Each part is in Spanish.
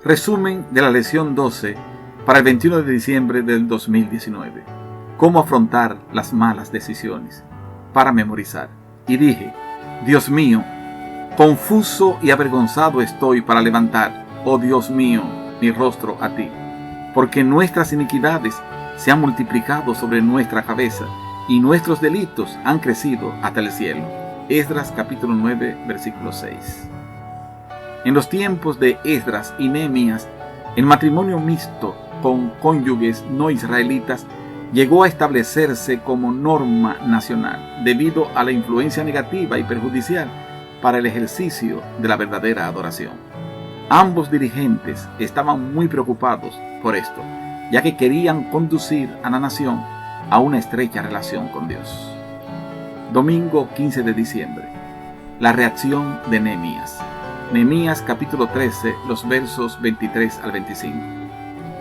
Resumen de la lección 12 para el 21 de diciembre del 2019. Cómo afrontar las malas decisiones. Para memorizar. Y dije: Dios mío, confuso y avergonzado estoy para levantar, oh Dios mío, mi rostro a ti, porque nuestras iniquidades se han multiplicado sobre nuestra cabeza y nuestros delitos han crecido hasta el cielo. Esdras capítulo 9, versículo 6. En los tiempos de Esdras y Nehemías, el matrimonio mixto con cónyuges no israelitas llegó a establecerse como norma nacional debido a la influencia negativa y perjudicial para el ejercicio de la verdadera adoración. Ambos dirigentes estaban muy preocupados por esto, ya que querían conducir a la nación a una estrecha relación con Dios. Domingo 15 de diciembre. La reacción de Nehemías. Nehemías capítulo 13, los versos 23 al 25.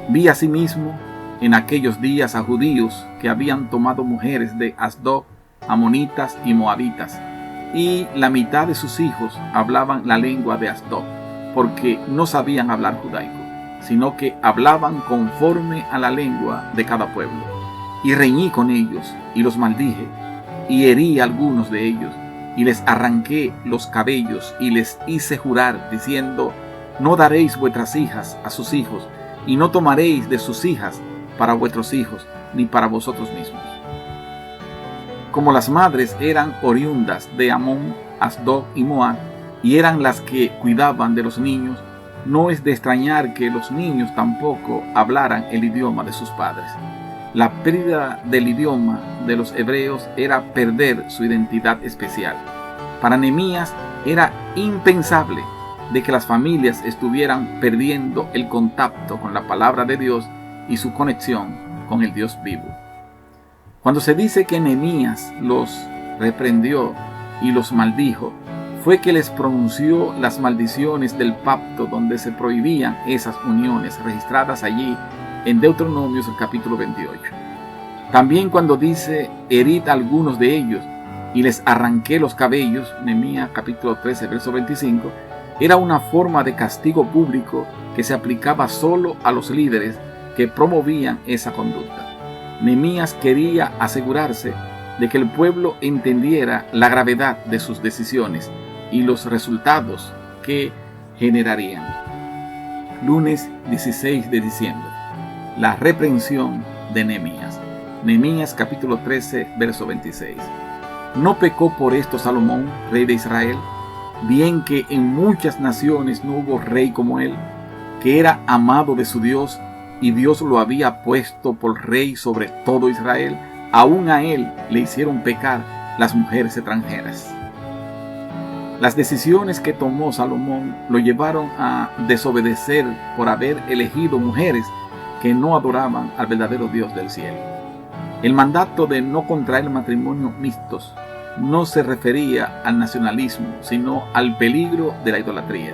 Vi asimismo en aquellos días a judíos que habían tomado mujeres de Asdod, amonitas y moabitas, y la mitad de sus hijos hablaban la lengua de Asdod, porque no sabían hablar judaico, sino que hablaban conforme a la lengua de cada pueblo. Y reñí con ellos, y los maldije, y herí a algunos de ellos, y les arranqué los cabellos, y les hice jurar, diciendo: no daréis vuestras hijas a sus hijos, y no tomaréis de sus hijas para vuestros hijos, ni para vosotros mismos. Como las madres eran oriundas de Amón, Asdod y Moab, y eran las que cuidaban de los niños, no es de extrañar que los niños tampoco hablaran el idioma de sus padres. La pérdida del idioma de los hebreos era perder su identidad especial. Para Nehemías era impensable de que las familias estuvieran perdiendo el contacto con la palabra de Dios y su conexión con el Dios vivo. Cuando se dice que Nehemías los reprendió y los maldijo, fue que les pronunció las maldiciones del pacto donde se prohibían esas uniones registradas allí en Deuteronomios el capítulo 28. También cuando dice: herid a algunos de ellos y les arranqué los cabellos, Nehemías capítulo 13, verso 25, era una forma de castigo público que se aplicaba solo a los líderes que promovían esa conducta. Nehemías quería asegurarse de que el pueblo entendiera la gravedad de sus decisiones y los resultados que generarían. Lunes 16 de diciembre. La reprensión de Nehemías. Nehemías capítulo 13, verso 26. ¿No pecó por esto Salomón, rey de Israel? Bien que en muchas naciones no hubo rey como él, que era amado de su Dios, y Dios lo había puesto por rey sobre todo Israel. Aún a él le hicieron pecar las mujeres extranjeras. Las decisiones que tomó Salomón lo llevaron a desobedecer por haber elegido mujeres que no adoraban al verdadero Dios del cielo. El mandato de no contraer matrimonios mixtos no se refería al nacionalismo, sino al peligro de la idolatría.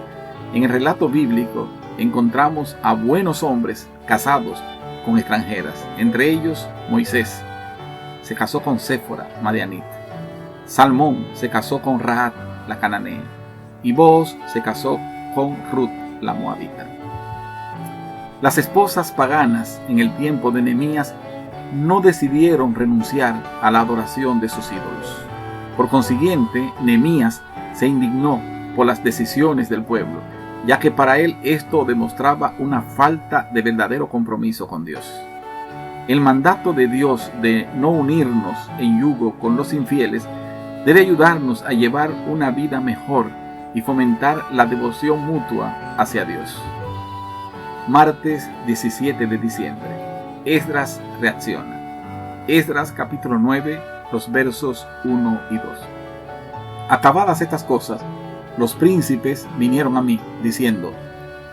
En el relato bíblico encontramos a buenos hombres casados con extranjeras, entre ellos Moisés se casó con Séfora, madianita. Salmón se casó con Rahab, la cananea, y Booz se casó con Ruth, la moabita. Las esposas paganas en el tiempo de Nehemías no decidieron renunciar a la adoración de sus ídolos. Por consiguiente, Nehemías se indignó por las decisiones del pueblo, ya que para él esto demostraba una falta de verdadero compromiso con Dios. El mandato de Dios de no unirnos en yugo con los infieles debe ayudarnos a llevar una vida mejor y fomentar la devoción mutua hacia Dios. Martes 17 de diciembre. Esdras reacciona. Esdras capítulo 9, los versos 1 y 2. Acabadas estas cosas, los príncipes vinieron a mí, diciendo: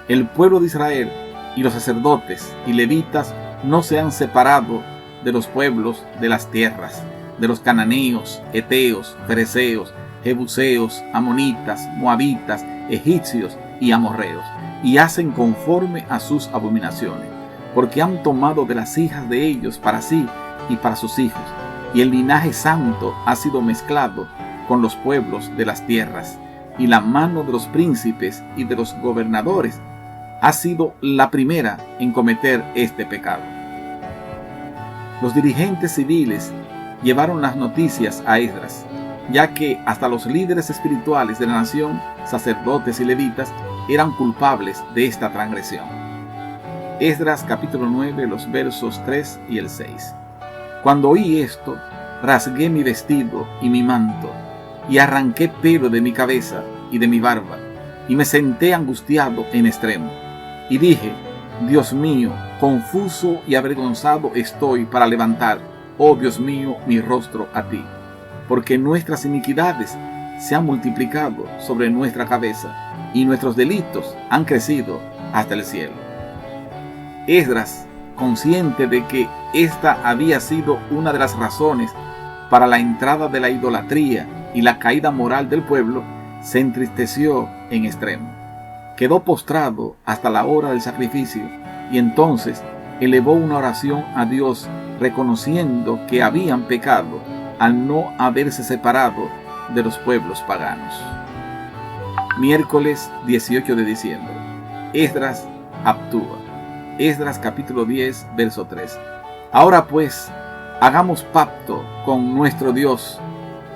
el pueblo de Israel y los sacerdotes y levitas no se han separado de los pueblos de las tierras, de los cananeos, heteos, fereceos, jebuseos, amonitas, moabitas, egipcios y amorreos, y hacen conforme a sus abominaciones, porque han tomado de las hijas de ellos para sí y para sus hijos, y el linaje santo ha sido mezclado con los pueblos de las tierras, y la mano de los príncipes y de los gobernadores ha sido la primera en cometer este pecado. Los dirigentes civiles llevaron las noticias a Esdras, ya que hasta los líderes espirituales de la nación, sacerdotes y levitas, eran culpables de esta transgresión. Esdras capítulo 9, los versos 3 y el 6. Cuando oí esto, rasgué mi vestido y mi manto, y arranqué pelo de mi cabeza y de mi barba, y me senté angustiado en extremo. Y dije: Dios mío, confuso y avergonzado estoy para levantar, oh Dios mío, mi rostro a ti, porque nuestras iniquidades se han multiplicado sobre nuestra cabeza, y nuestros delitos han crecido hasta el cielo. Esdras, consciente de que esta había sido una de las razones para la entrada de la idolatría y la caída moral del pueblo, se entristeció en extremo. Quedó postrado hasta la hora del sacrificio y entonces elevó una oración a Dios, reconociendo que habían pecado al no haberse separado de los pueblos paganos. Miércoles 18 de diciembre. Esdras actúa. Esdras capítulo 10, verso 3. Ahora pues, hagamos pacto con nuestro Dios,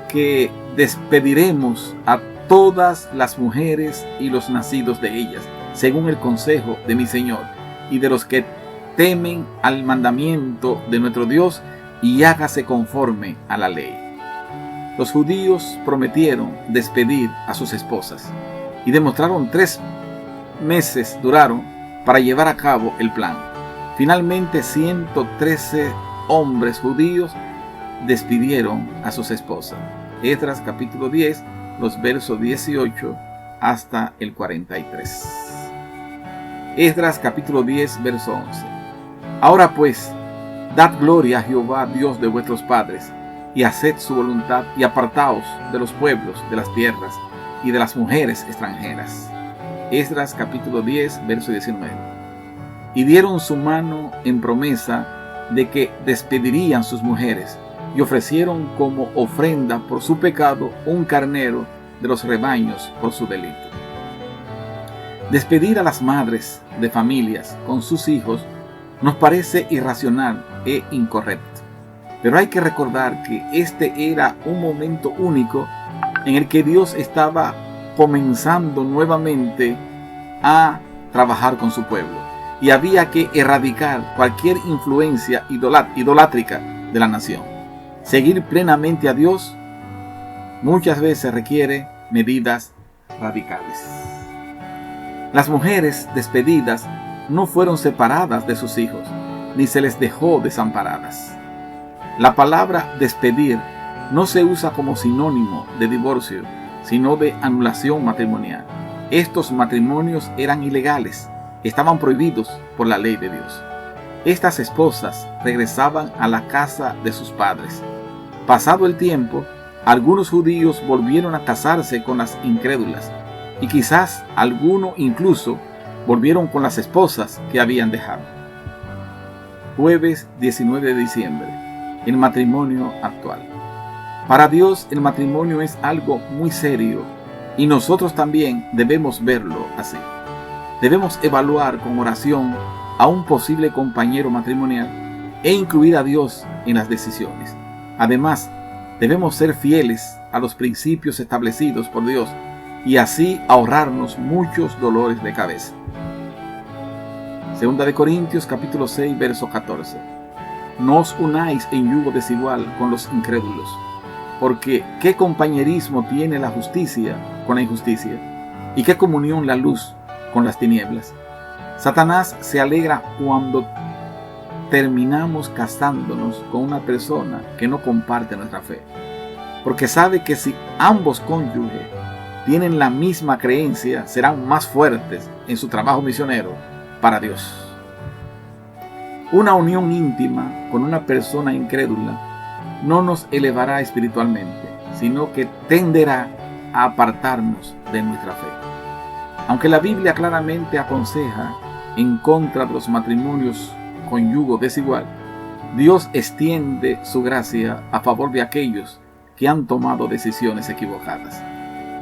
que despediremos a todas las mujeres y los nacidos de ellas, según el consejo de mi Señor, y de los que temen al mandamiento de nuestro Dios, y hágase conforme a la ley. Los judíos prometieron despedir a sus esposas, y demostraron 3 meses duraron para llevar a cabo el plan. Finalmente 113 hombres judíos despidieron a sus esposas. Esdras capítulo 10, los versos 18 hasta el 43. Esdras capítulo 10, verso 11. Ahora pues, dad gloria a Jehová, Dios de vuestros padres, y haced su voluntad, y apartaos de los pueblos, de las tierras, y de las mujeres extranjeras. Esdras capítulo 10, verso 19. Y dieron su mano en promesa de que despedirían sus mujeres, y ofrecieron como ofrenda por su pecado un carnero de los rebaños por su delito. Despedir a las madres de familias con sus hijos nos parece irracional e incorrecto, pero hay que recordar que este era un momento único en el que Dios estaba comenzando nuevamente a trabajar con su pueblo, y había que erradicar cualquier influencia idolátrica de la nación. Seguir plenamente a Dios muchas veces requiere medidas radicales. Las mujeres despedidas no fueron separadas de sus hijos, ni se les dejó desamparadas. La palabra despedir no se usa como sinónimo de divorcio, sino de anulación matrimonial. Estos matrimonios eran ilegales, estaban prohibidos por la ley de Dios. Estas esposas regresaban a la casa de sus padres. Pasado el tiempo, algunos judíos volvieron a casarse con las incrédulas, y quizás algunos incluso volvieron con las esposas que habían dejado. Jueves 19 de diciembre. El matrimonio actual. Para Dios el matrimonio es algo muy serio, y nosotros también debemos verlo así. Debemos evaluar con oración a un posible compañero matrimonial e incluir a Dios en las decisiones. Además, debemos ser fieles a los principios establecidos por Dios y así ahorrarnos muchos dolores de cabeza. Segunda de Corintios capítulo 6, verso 14. No os unáis en yugo desigual con los incrédulos, porque ¿qué compañerismo tiene la justicia con la injusticia? ¿Y qué comunión la luz con las tinieblas? Satanás se alegra cuando terminamos casándonos con una persona que no comparte nuestra fe, porque sabe que si ambos cónyuges tienen la misma creencia, serán más fuertes en su trabajo misionero para Dios. Una unión íntima con una persona incrédula no nos elevará espiritualmente, sino que tenderá a apartarnos de nuestra fe. Aunque la Biblia claramente aconseja en contra de los matrimonios con yugo desigual, Dios extiende su gracia a favor de aquellos que han tomado decisiones equivocadas.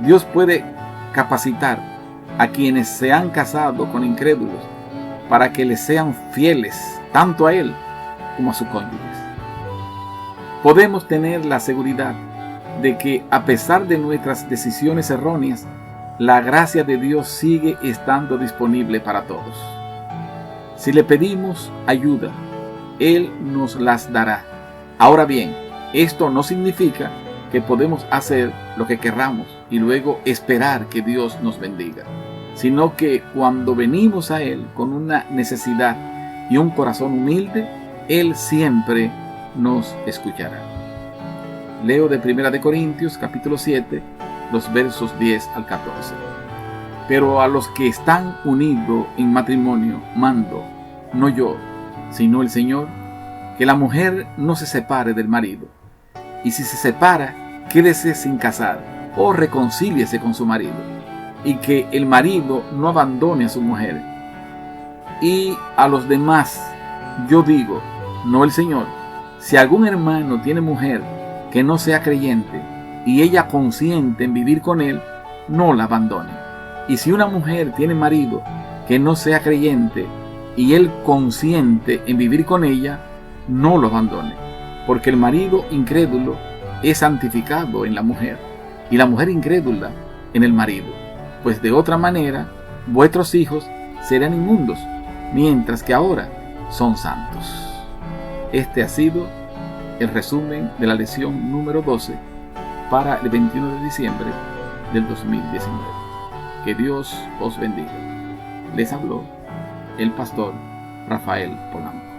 Dios puede capacitar a quienes se han casado con incrédulos para que les sean fieles tanto a Él como a sus cónyuges. Podemos tener la seguridad de que a pesar de nuestras decisiones erróneas, la gracia de Dios sigue estando disponible para todos. Si le pedimos ayuda, Él nos las dará. Ahora bien, esto no significa que podemos hacer lo que querramos y luego esperar que Dios nos bendiga, sino que cuando venimos a Él con una necesidad y un corazón humilde, Él siempre nos escuchará. Leo de 1 Corintios capítulo 7, los versos 10 al 14. Pero a los que están unidos en matrimonio mando, no yo, sino el Señor, que la mujer no se separe del marido, y si se separa, quédese sin casar, o reconcíliese con su marido, y que el marido no abandone a su mujer. Y a los demás, yo digo, no el Señor, si algún hermano tiene mujer que no sea creyente, y ella consiente en vivir con él, no la abandone. Y si una mujer tiene marido que no sea creyente, y él consiente en vivir con ella, no lo abandone, porque el marido incrédulo es santificado en la mujer, y la mujer incrédula en el marido, pues de otra manera vuestros hijos serán inmundos, mientras que ahora son santos. Este ha sido el resumen de la lección número 12 para el 21 de diciembre del 2019. Que Dios os bendiga. Les habló el pastor Rafael Polanco.